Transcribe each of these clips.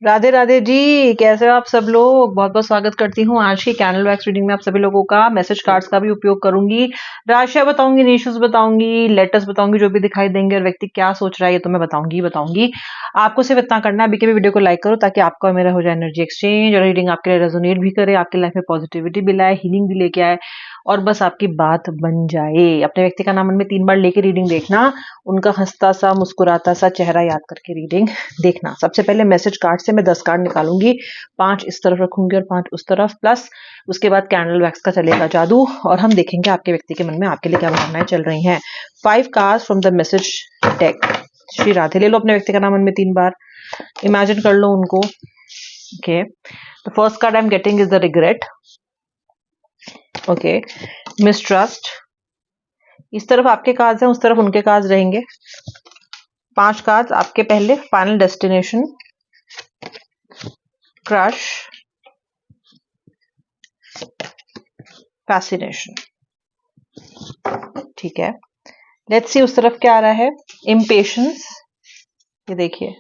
राधे राधे जी, कैसे हो आप सब लोग। बहुत बहुत स्वागत करती हूँ आज की कैंडल वैक्स रीडिंग में आप सभी लोगों का। मैसेज कार्ड्स का भी उपयोग करूंगी, राशियां बताऊंगी, निशुस बताऊंगी, लेटर्स बताऊंगी जो भी दिखाई देंगे, और व्यक्ति क्या सोच रहा है ये तो मैं बताऊंगी। आपको सिर्फ इतना करना है, अभी के भी वीडियो को लाइक करो ताकि आपका और मेरा हो जाए एनर्जी एक्सचेंज, और रीडिंग आपके लिए रेजोनेट भी करे, आपकी लाइफ में पॉजिटिविटी भी लाए, हीलिंग भी लेके आए, और बस आपकी बात बन जाए। अपने व्यक्ति का नाम मन में 3 बार लेके रीडिंग देखना, उनका हंसता सा मुस्कुराता सा चेहरा याद करके रीडिंग देखना। सबसे पहले मैसेज कार्ड से मैं 10 कार्ड निकालूंगी, 5 इस तरफ रखूंगी और 5 उस तरफ, प्लस उसके बाद कैंडल वैक्स का चलेगा जादू, और हम देखेंगे आपके व्यक्ति के मन में आपके लिए क्या भावनाएं चल रही हैं। 5 cards from the message deck. Shri Radhe ले लो अपने व्यक्ति का नाम मन में 3 बार, इमेजिन कर लो उनको। Okay, the first card I am getting is the regret. Okay, mistrust. इस तरफ आपके कार्ड्स हैं, उस तरफ उनके कार्ड्स रहेंगे। 5 कार्ड्स आपके पहले, फाइनल डेस्टिनेशन, क्रश, फैसिनेशन। ठीक है, लेट्स सी उस तरफ क्या आ रहा है। इम्पेशंस, ये देखिए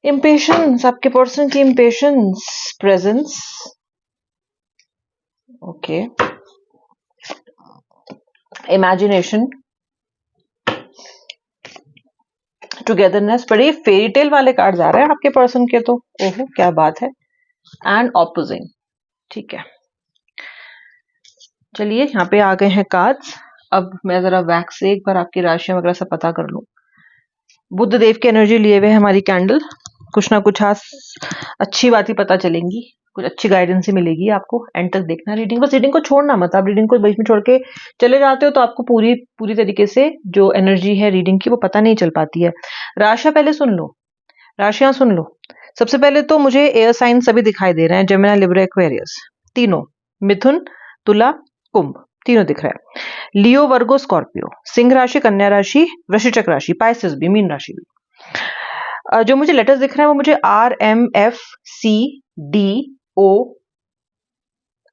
इम्पेशंस, आपके पर्सन की impatience. Presence, okay, imagination, togetherness. बड़े फेरी टेल वाले कार्ड्स आ रहे हैं आपके पर्सन के तो, ओहो क्या बात है। And opposing. ठीक है, चलिए यहाँ पे आ गए हैं कार्ड्स। अब मैं जरा वैक्स से एक बार आपकी राशियां वगैरह सब पता कर लूं। बुद्ध देव की एनर्जी लिए हुए हमारी कैंडल, कुछ ना कुछ आज अच्छी बात ही पता चलेंगी, कुछ अच्छी गाइडेंस ही मिलेगी आपको। एंड तक देखना रीडिंग, बस रीडिंग को छोड़ना मत। आप रीडिंग को बीच में छोड़ के चले जाते हो तो आपको पूरी तरीके से जो एनर्जी है रीडिंग की वो पता नहीं चल पाती है। राशियां पहले सुन लो, राशियां सुन लो। सबसे पहले तो मुझे एयर साइन सभी दिखाई दे रहे हैं, जेमिनी, लिब्रा, एक्वेरियस, तीनों, मिथुन, तुला, कुंभ, तीनों दिख रहा है। लियो, वर्गो, स्कॉर्पियो, सिंह राशि, कन्या राशि, वृश्चिक राशि, पाइसेस भी, मीन राशि भी। जो मुझे लेटर्स दिख रहे हैं वो मुझे R, M, F, C, D, O,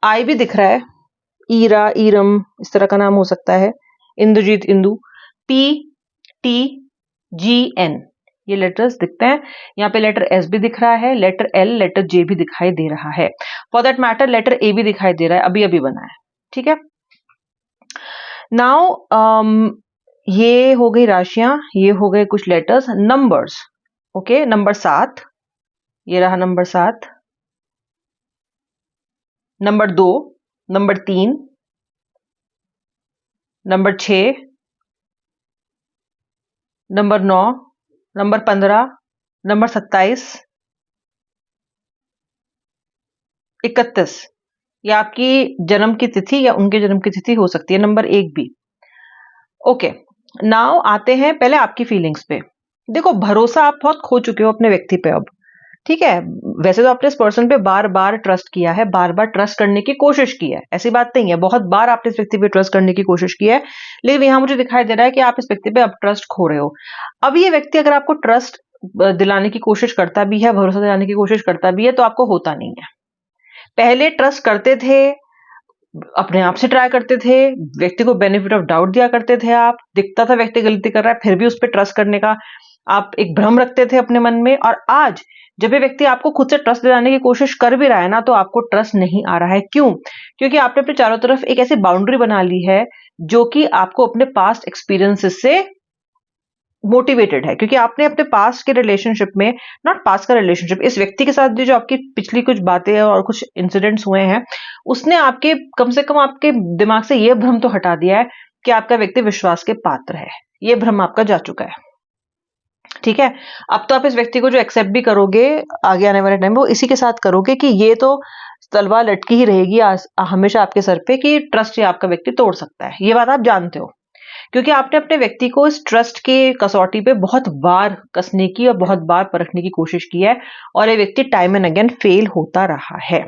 I भी दिख रहा है। ईरा, ईरम, इस तरह का नाम हो सकता है। इंद्रजीत, इंदु, पी, टी, जी, एन, ये लेटर्स दिखते हैं। यहाँ पे लेटर एस भी दिख रहा है, लेटर एल, लेटर जे भी दिखाई दे रहा है। For that matter letter A भी दिखाई दे रहा है, अभी अभी बना है। ठीक है, नाउ ये हो गई राशियां, ये हो गए कुछ लेटर्स। नंबर्स, ओके, नंबर 7, ये रहा number 7, number 2, number 3, number 6, number 9, number 15, number 27, 31। या आपकी जन्म की तिथि या उनके जन्म की तिथि हो सकती है, नंबर 1 भी। ओके, नाउ आते हैं पहले आपकी फीलिंग्स पे। देखो, भरोसा आप बहुत खो चुके हो अपने व्यक्ति पे अब। ठीक है, वैसे तो आपने इस पर्सन पे बार बार ट्रस्ट किया है, बार बार ट्रस्ट करने की कोशिश की है, ऐसी बात नहीं है, बहुत बार आपने इस व्यक्ति पे ट्रस्ट करने की कोशिश की है, लेकिन यहाँ मुझे दिखाई दे रहा है कि आप इस व्यक्ति पे अब ट्रस्ट खो रहे हो। अब ये व्यक्ति अगर आपको ट्रस्ट दिलाने की कोशिश करता भी है, भरोसा दिलाने की कोशिश करता भी है, तो आपको होता नहीं है। पहले ट्रस्ट करते थे, अपने आप से ट्राई करते थे, व्यक्ति को बेनिफिट ऑफ डाउट दिया करते थे, आप दिखता था व्यक्ति गलती कर रहा है फिर भी उस पर ट्रस्ट करने का आप एक भ्रम रखते थे अपने मन में। और आज जब ये व्यक्ति आपको खुद से ट्रस्ट दिलाने की कोशिश कर भी रहा है ना, तो आपको ट्रस्ट नहीं आ रहा है। क्यों? क्योंकि आपने अपने चारों तरफ एक ऐसी बाउंड्री बना ली है जो कि आपको अपने पास्ट एक्सपीरियंसेस से मोटिवेटेड है। क्योंकि आपने अपने पास्ट के रिलेशनशिप में, नॉट पास्ट का रिलेशनशिप, इस व्यक्ति के साथ जो आपकी पिछली कुछ बातें और कुछ इंसिडेंट्स हुए हैं, उसने आपके कम से कम आपके दिमाग से यह भ्रम तो हटा दिया है कि आपका व्यक्ति विश्वास के पात्र है। यह भ्रम आपका जा चुका है। ठीक है, अब तो आप इस व्यक्ति को जो एक्सेप्ट भी करोगे आगे आने वाले टाइम में, वो इसी के साथ करोगे कि ये तो तलवार लटकी ही रहेगी हमेशा आपके सर पे कि ट्रस्ट ये आपका व्यक्ति तोड़ सकता है। ये बात आप जानते हो, क्योंकि आपने अपने व्यक्ति को इस ट्रस्ट के कसौटी पे बहुत बार कसने की और बहुत बार परखने की कोशिश की है, और ये व्यक्ति टाइम एंड अगेन फेल होता रहा है।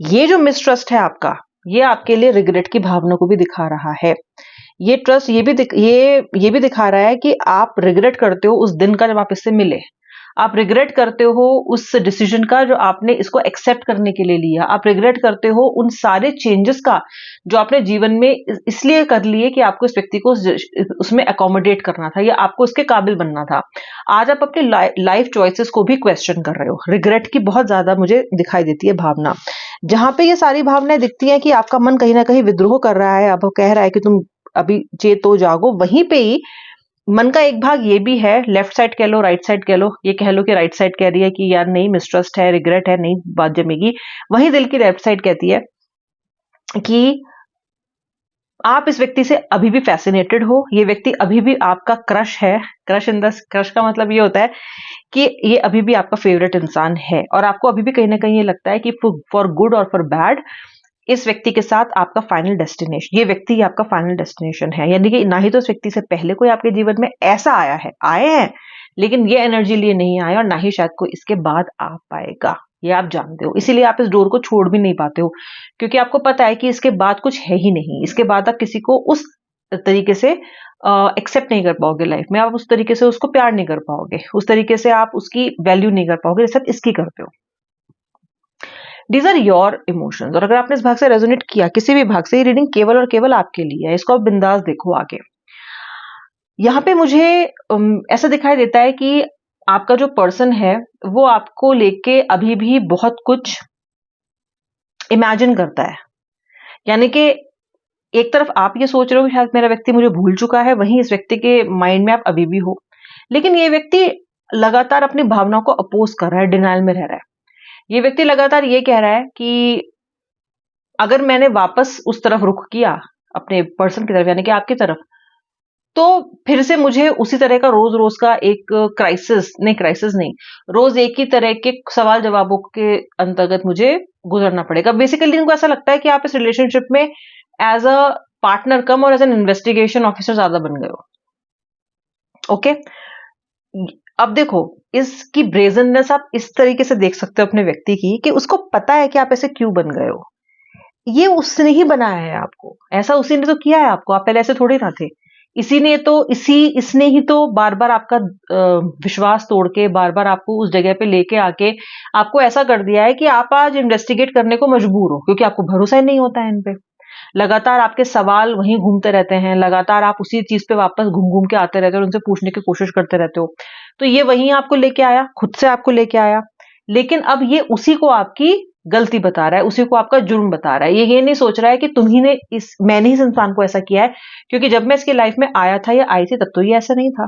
ये जो मिसट्रस्ट है आपका, ये आपके लिए रिग्रेट की भावना को भी दिखा रहा है। ये ट्रस्ट ये भी दिखा रहा है कि आप रिग्रेट करते हो उस दिन का जब आप इससे मिले। आप रिग्रेट करते हो उस डिसीजन का जो आपने इसको एक्सेप्ट करने के लिए लिया। आप रिग्रेट करते हो उन सारे चेंजेस का जो आपने जीवन में इसलिए कर लिए कि आपको इस व्यक्ति को उसमें अकोमोडेट करना था या आपको उसके काबिल बनना था। आज आप अपनी लाइफ चॉइसेस को भी क्वेश्चन कर रहे हो। रिग्रेट की बहुत ज्यादा मुझे दिखाई देती है भावना। जहां पे ये सारी भावनाएं दिखती हैं कि आपका मन कहीं ना कहीं विद्रोह कर रहा है, अब कह रहा है कि तुम अभी चेतो जागो, वहीं पे ही मन का एक भाग ये भी है, लेफ्ट साइड कह लो राइट साइड कह लो, ये कह लो कि राइट साइड कह रही है कि यार नहीं, मिसट्रस्ट है, रिग्रेट है, नहीं बात जमेगी। वहीं दिल की लेफ्ट साइड कहती है कि आप इस व्यक्ति से अभी भी फैसिनेटेड हो, ये व्यक्ति अभी भी आपका क्रश है। क्रश का मतलब ये होता है कि ये अभी भी आपका फेवरेट इंसान है और आपको अभी भी कहीं ना कहीं ये लगता है कि फॉर गुड और फॉर बैड इस व्यक्ति के साथ आपका फाइनल डेस्टिनेशन, ये व्यक्ति ही आपका फाइनल डेस्टिनेशन है। यानी कि ना ही तो इस व्यक्ति से पहले कोई आपके जीवन में ऐसा आया है, आए हैं लेकिन ये एनर्जी लिए नहीं आया, और ना ही शायद कोई इसके बाद आ पाएगा। ये आप जानते हो, इसीलिए आप इस डोर को छोड़ भी नहीं पाते हो, क्योंकि आपको पता है कि इसके बाद कुछ है ही नहीं। इसके बाद आप किसी को उस तरीके से एक्सेप्ट नहीं कर पाओगे लाइफ में, आप उस तरीके से उसको प्यार नहीं कर पाओगे, उस तरीके से आप उसकी वैल्यू नहीं कर पाओगे जैसे आप इसकी करते हो। These are your emotions. और अगर आपने इस भाग से रेजोनेट किया, किसी भी भाग से, ये रीडिंग केवल और केवल आपके लिए है, इसको आप बिंदास देखो आगे। यहाँ पे मुझे ऐसा दिखाई देता है कि आपका जो पर्सन है वो आपको लेके अभी भी बहुत कुछ इमेजिन करता है। यानी कि एक तरफ आप ये सोच रहे हो कि शायद मेरा व्यक्ति मुझे भूल चुका है, वहीं इस व्यक्ति के माइंड में आप अभी भी हो, लेकिन ये व्यक्ति लगातार अपनी भावनाओं को अपोज कर रहा है, डिनाइल में रह रहा है। ये व्यक्ति लगातार ये कह रहा है कि अगर मैंने वापस उस तरफ रुख किया, अपने पर्सन की तरफ यानी कि आपकी तरफ, तो फिर से मुझे उसी तरह का रोज रोज का एक क्राइसिस नहीं, रोज एक ही तरह के सवाल जवाबों के अंतर्गत मुझे गुजरना पड़ेगा। बेसिकली इनको ऐसा लगता है कि आप इस रिलेशनशिप में एज अ पार्टनर कम और एज एन इन्वेस्टिगेशन ऑफिसर ज्यादा बन गए हो। ओके, अब देखो इसकी ब्रेजननेस आप इस तरीके से देख सकते हो अपने व्यक्ति की, कि उसको पता है कि आप ऐसे क्यों बन गए हो। ये उसने ही बनाया है आपको, ऐसा उसी ने तो किया है आपको, आप पहले ऐसे थोड़े ना थे। इसने ही तो बार बार आपका विश्वास तोड़ के बार बार आपको उस जगह पे लेके आके आपको ऐसा कर दिया है कि आप आज इन्वेस्टिगेट करने को मजबूर हो, क्योंकि आपको भरोसा ही नहीं होता है इन पे। लगातार आपके सवाल वहीं घूमते रहते हैं, लगातार आप उसी चीज पे वापस घूम घूम के आते रहते हो और उनसे पूछने की कोशिश करते रहते हो। तो ये वहीं आपको लेके आया, खुद से आपको लेके आया, लेकिन अब ये उसी को आपकी गलती बता रहा है, उसी को आपका जुर्म बता रहा है। ये नहीं सोच रहा है कि मैंने ही इस इंसान को ऐसा किया है, क्योंकि जब मैं इसकी लाइफ में आया था या आई थी तब तो ये ऐसा नहीं था,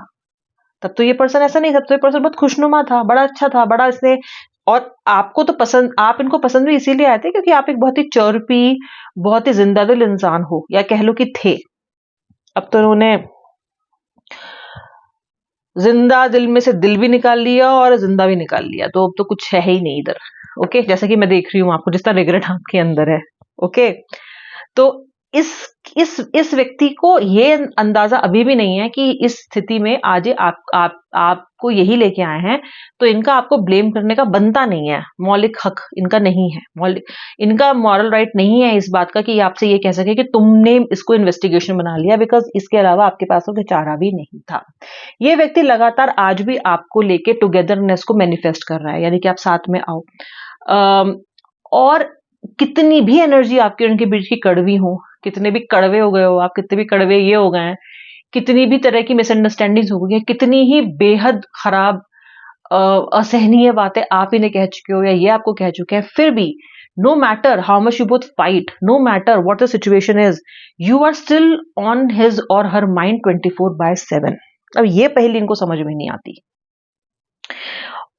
तब तो ये पर्सन ऐसा नहीं था, तब तो ये पर्सन बहुत खुशनुमा था, बड़ा अच्छा था, बड़ा इसने, और आपको तो पसंद, आप इनको पसंद भी इसीलिए आए थे क्योंकि आप एक बहुत ही चर्पी, बहुत ही जिंदा दिल इंसान हो, या कह लो कि थे। अब तो उन्होंने जिंदा दिल में से दिल भी निकाल लिया और जिंदा भी निकाल लिया, तो अब तो कुछ है ही नहीं इधर। ओके, जैसा कि मैं देख रही हूं आपको, जिस तरह रिग्रेट आपके अंदर है। ओके, तो इस व्यक्ति को ये अंदाजा अभी भी नहीं है कि इस स्थिति में आज आपको यही लेके आए हैं, तो इनका आपको ब्लेम करने का बनता नहीं है, मौलिक हक इनका नहीं है, इनका मॉरल राइट नहीं है इस बात का कि आपसे ये कह सके कि तुमने इसको इन्वेस्टिगेशन बना लिया, बिकॉज इसके अलावा आपके पास कोई चारा भी नहीं था। ये व्यक्ति लगातार आज भी आपको लेके टुगेदरनेस को मैनिफेस्ट कर रहा है, यानी कि आप साथ में आओ। और कितनी भी एनर्जी आपके उनके बीच की कड़वी हो, कितने भी कड़वे हो गए हो आप, कितने भी कड़वे ये हो गए हैं, कितनी भी तरह की मिसअंडरस्टैंडिंग हो गई है, कितनी ही बेहद खराब असहनीय बातें आप इन्हें कह चुके हो या ये आपको कह चुके हैं, फिर भी no matter how much you both fight, no matter what the situation is, you are still on his or her mind 24/7। अब ये पहली इनको समझ में नहीं आती।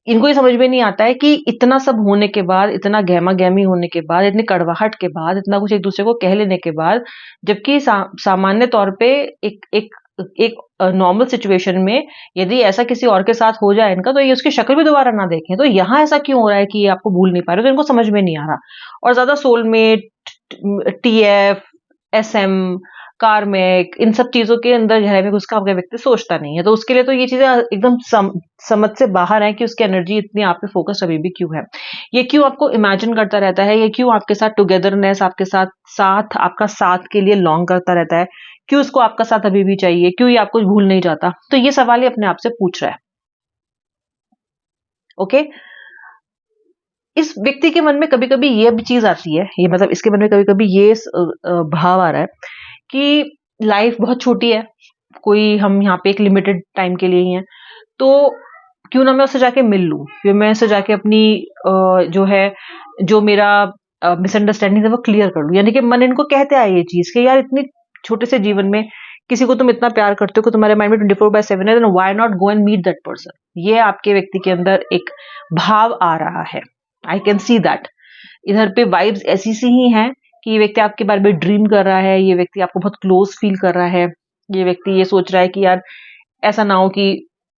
इनको ये समझ में नहीं आता है कि इतना सब होने के बाद, इतना गहमा गहमी होने के बाद, इतनी कड़वाहट के बाद, इतना कुछ एक दूसरे को कह लेने के बाद, जबकि सामान्य तौर पे एक नॉर्मल सिचुएशन में यदि ऐसा किसी और के साथ हो जाए इनका, तो ये उसकी शक्ल भी दोबारा ना देखें। तो यहाँ ऐसा क्यों हो रहा है कि ये आपको भूल नहीं पा रहे, तो इनको समझ में नहीं आ रहा। और ज्यादा सोलमेट, TF, SM, कार्मिक, इन सब चीजों के अंदर गहरे में घुस का आपका व्यक्ति सोचता नहीं है, तो उसके लिए तो ये चीजें एकदम समझ से बाहर है कि उसकी एनर्जी इतनी आप पे फोकस अभी भी क्यों है, ये क्यों आपको इमेजिन करता रहता है, ये क्यों आपके साथ टुगेदरनेस, आपके साथ आपका साथ के लिए लॉन्ग करता रहता है, क्यों उसको आपका साथ अभी भी चाहिए, क्यों ये आपको भूल नहीं जाता। तो ये सवाल ही अपने आप से पूछ रहा है। ओके, इस व्यक्ति के मन में कभी कभी ये भी चीज आती है, ये मतलब इसके मन में कभी कभी ये भाव आ रहा है कि लाइफ बहुत छोटी है, कोई हम यहाँ पे एक लिमिटेड टाइम के लिए ही हैं, तो क्यों ना मैं उससे जाके मिल लूं, फिर मैं उससे जाके अपनी जो है, जो मेरा मिसअंडरस्टैंडिंग है वो क्लियर कर लूं। यानी कि मन इनको कहते आए ये चीज कि यार इतनी छोटे से जीवन में किसी को तुम इतना प्यार करते हो कि तुम्हारे माइंड में 24/7 है, why not go and meet that person. ये आपके व्यक्ति के अंदर एक भाव आ रहा है, आई कैन सी दैट। इधर पे वाइब्स ऐसी सी ही हैं कि ये व्यक्ति आपके बारे में ड्रीम कर रहा है, ये व्यक्ति आपको बहुत क्लोज फील कर रहा है, ये व्यक्ति ये सोच रहा है कि यार ऐसा ना हो कि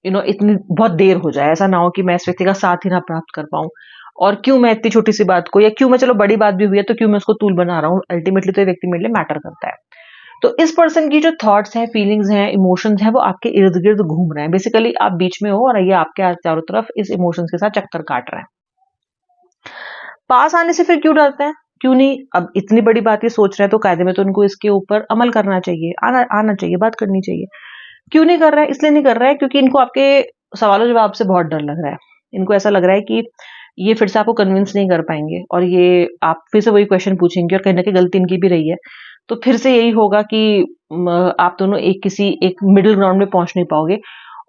इतनी बहुत देर हो जाए, ऐसा ना हो कि मैं इस व्यक्ति का साथ ही ना प्राप्त कर पाऊं, और क्यों मैं इतनी छोटी सी बात को, या क्यों मैं, चलो बड़ी बात भी हुई है तो क्यों मैं उसको तूल बना रहा हूँ, अल्टीमेटली तो ये व्यक्ति मेरे लिए मैटर करता है। तो इस पर्सन की जो थॉट्स हैं, फीलिंग्स हैं, इमोशंस हैं, वो आपके इर्द गिर्द घूम रहे हैं। बेसिकली आप बीच में हो और ये आपके चारों तरफ इस इमोशंस के साथ चक्कर काट रहे हैं। पास आने से फिर क्यों डरते हैं, क्यों नहीं? अब इतनी बड़ी बात ये सोच रहे हैं तो कायदे में तो उनको इसके ऊपर अमल करना चाहिए, आना चाहिए, बात करनी चाहिए। क्यों नहीं कर रहा है? इसलिए नहीं कर रहा है क्योंकि इनको आपके सवालों जवाब से बहुत डर लग रहा है। इनको ऐसा लग रहा है कि ये फिर से आपको कन्विंस नहीं कर पाएंगे, और ये आप फिर से वही क्वेश्चन पूछेंगे, और कहीं ना कहीं गलती इनकी भी रही है, तो फिर से यही होगा कि आप दोनों एक मिडिल ग्राउंड में पहुंच नहीं पाओगे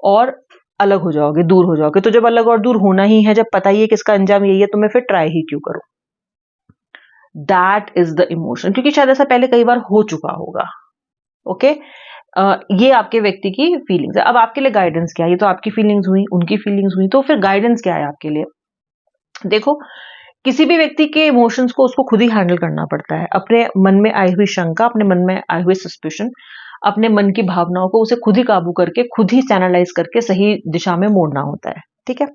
और अलग हो जाओगे, दूर हो जाओगे। तो जब अलग और दूर होना ही है, जब पता ही है कि इसका अंजाम यही है, तो मैं फिर ट्राई ही क्यों करूं? दैट इज द इमोशन, क्योंकि शायद ऐसा पहले कई बार हो चुका होगा। ओके, ये आपके व्यक्ति की फीलिंग्स है। अब आपके लिए गाइडेंस क्या है? ये तो आपकी फीलिंग्स हुई, उनकी फीलिंग्स हुई, तो फिर गाइडेंस क्या है आपके लिए? देखो, किसी भी व्यक्ति के इमोशंस को उसको खुद ही हैंडल करना पड़ता है। अपने मन में आई हुई शंका, अपने मन में आए हुए सस्पिशन, अपने मन की भावनाओं को उसे खुद ही काबू करके, खुद ही चैनलाइज करके सही दिशा में मोड़ना होता है। ठीक है,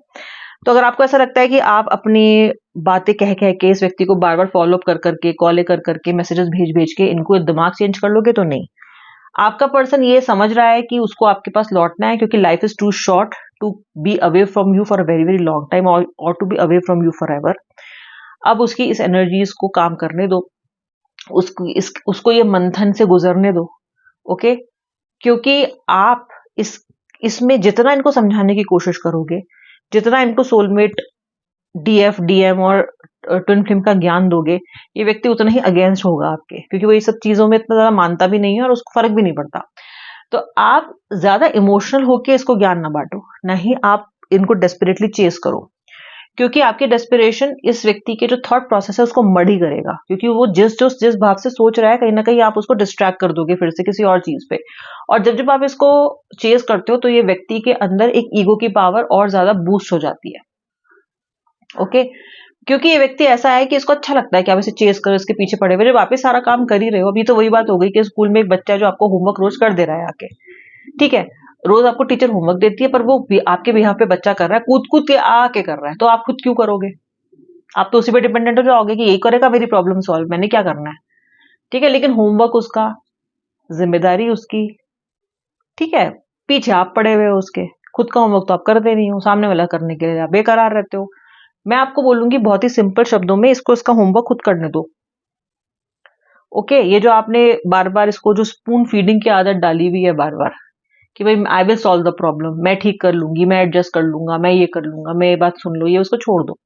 तो अगर आपको ऐसा लगता है कि आप अपनी बातें कह कह के इस व्यक्ति को बार बार फॉलो अप कर करके, कॉल कर करके, मैसेजेस भेज भेज के इनको दिमाग चेंज कर लोगे, तो नहीं। आपका पर्सन ये समझ रहा है कि उसको आपके पास लौटना है, क्योंकि life is too short to be away from you for a very very long time, और to be away from you forever. अब उसकी इस एनर्जीज को काम करने दो, उसको ये मंथन से गुजरने दो। ओके, क्योंकि आप इस इसमें जितना इनको समझाने की कोशिश करोगे, जितना इनको सोलमेट, डीएफ, डीएम और ट्विन फ्लेम का ज्ञान दोगे, ये व्यक्ति उतना ही अगेंस्ट होगा आपके, क्योंकि वो ये सब चीजों में इतना ज्यादा मानता भी नहीं है और उसको फर्क भी नहीं पड़ता। तो आप ज्यादा इमोशनल होके इसको ज्ञान ना बांटो, ना ही आप इनको डेस्परेटली चेस करो, क्योंकि आपकी डेस्पिरेशन इस व्यक्ति के जो थॉट प्रोसेस है उसको मडी करेगा, क्योंकि वो जिस भाव से सोच रहा है, कहीं ना कहीं आप उसको डिस्ट्रैक्ट कर दोगे फिर से किसी और चीज पे। और जब जब आप इसको चेस करते हो, तो ये व्यक्ति के अंदर एक ईगो की पावर और ज्यादा बूस्ट हो जाती है। ओके, क्योंकि ये व्यक्ति ऐसा है कि इसको अच्छा लगता है कि आप इसे चेस करो, इसके पीछे पड़े हुए, जब आप सारा काम कर ही रहे हो। अभी तो वही बात हो गई कि स्कूल में एक बच्चा है जो आपको होमवर्क रोज कर दे रहा है आके, ठीक है, रोज आपको टीचर होमवर्क देती है, पर वो आपके बिहाफ पे बच्चा कर रहा है, कूद कूद के आके कर रहा है, तो आप खुद क्यों करोगे? आप तो उसी पे डिपेंडेंट हो जाओगे कि यही करेगा मेरी प्रॉब्लम सॉल्व, मैंने क्या करना है। ठीक है, लेकिन होमवर्क उसका, जिम्मेदारी उसकी, ठीक है, पीछे आप पड़े हुए हो उसके, खुद का होमवर्क तो आप करते नहीं हो, सामने वाला करने के लिए आप बेकरार रहते हो। मैं आपको बोलूंगी बहुत ही सिंपल शब्दों में, इसको इसका होमवर्क खुद करने दो। ओके, ये जो आपने बार बार इसको जो स्पून फीडिंग की आदत डाली हुई है बार बार, कि भाई I will solve the problem, मैं ठीक कर लूंगी, मैं एडजस्ट कर लूंगा, मैं ये कर लूंगा, मैं ये बात सुन लो, ये उसको छोड़ दो।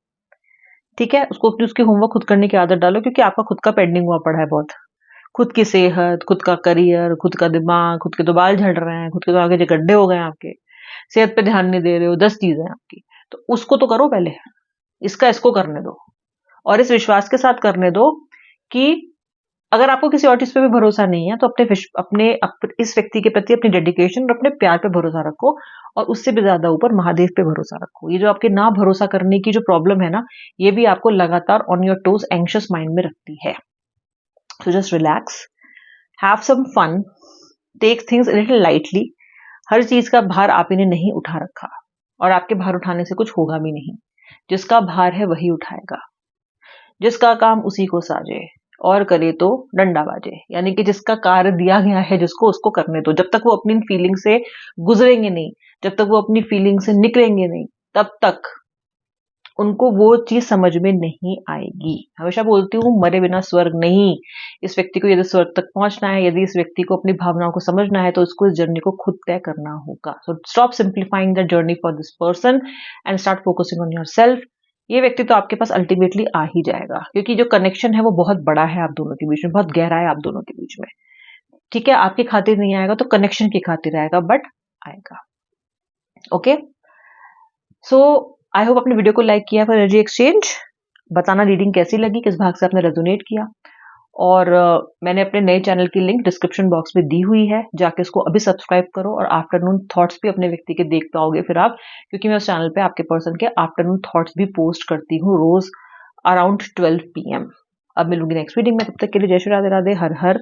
ठीक है, उसको उसकी होमवर्क खुद करने की आदत डालो, क्योंकि आपका खुद का पेंडिंग हुआ पड़ा है बहुत। खुद की सेहत, खुद का करियर, खुद का दिमाग, खुद के तो बाल झड़ रहे हैं, खुद के तो आगे जो गड्ढे हो गए हैं आपके, सेहत पे ध्यान नहीं दे रहे हो, 10 चीजें आपकी, तो उसको तो करो पहले, इसको करने दो, और इस विश्वास के साथ करने दो कि अगर आपको किसी और चीज पे भी भरोसा नहीं है, तो इस व्यक्ति के प्रति अपनी डेडिकेशन और अपने प्यार पे भरोसा रखो, और उससे भी ज्यादा ऊपर महादेव पे भरोसा रखो। ये जो आपके ना भरोसा करने की जो प्रॉब्लम है ना, ये भी आपको लगातार on your toes, anxious mind में रखती है। So just relax, have some fun, take things little lightly. हर चीज का भार आप इन्हें नहीं उठा रखा, और आपके भार उठाने से कुछ होगा भी नहीं। जिसका भार है वही उठाएगा, जिसका काम उसी को साजे, और करे तो डंडा बाजे। यानी कि जिसका कार्य दिया गया है जिसको, उसको करने दो। जब तक वो अपनी फीलिंग से गुजरेंगे नहीं, जब तक वो अपनी फीलिंग से निकलेंगे नहीं, तब तक उनको वो चीज समझ में नहीं आएगी। हमेशा बोलती हूँ मरे बिना स्वर्ग नहीं। इस व्यक्ति को यदि स्वर्ग तक पहुंचना है, यदि इस व्यक्ति को अपनी भावनाओं को समझना है, तो उसको इस जर्नी को खुद तय करना होगा। So stop simplifying the journey for this person and start focusing on your self. ये व्यक्ति तो आपके पास अल्टीमेटली आ ही जाएगा, क्योंकि जो कनेक्शन है वो बहुत बड़ा है आप दोनों के बीच में, बहुत गहरा है आप दोनों के बीच में। ठीक है, आपकी खातिर नहीं आएगा तो कनेक्शन की खातिर आएगा, बट आएगा। ओके, सो आई होप आपने वीडियो को लाइक किया फॉर एनर्जी एक्सचेंज। बताना रीडिंग कैसी लगी, किस भाग से आपने रेजोनेट किया। और मैंने अपने नए चैनल की लिंक डिस्क्रिप्शन बॉक्स में दी हुई है, जाके उसको अभी सब्सक्राइब करो। और आफ्टरनून थॉट्स भी अपने व्यक्ति के देख पाओगे फिर आप, क्योंकि मैं उस चैनल पे आपके पर्सन के आफ्टरनून थॉट्स भी पोस्ट करती हूँ रोज अराउंड 12 PM। अब मिलूंगी नेक्स्ट रीडिंग में, तब तक के लिए जय श्री राधे राधे, हर हर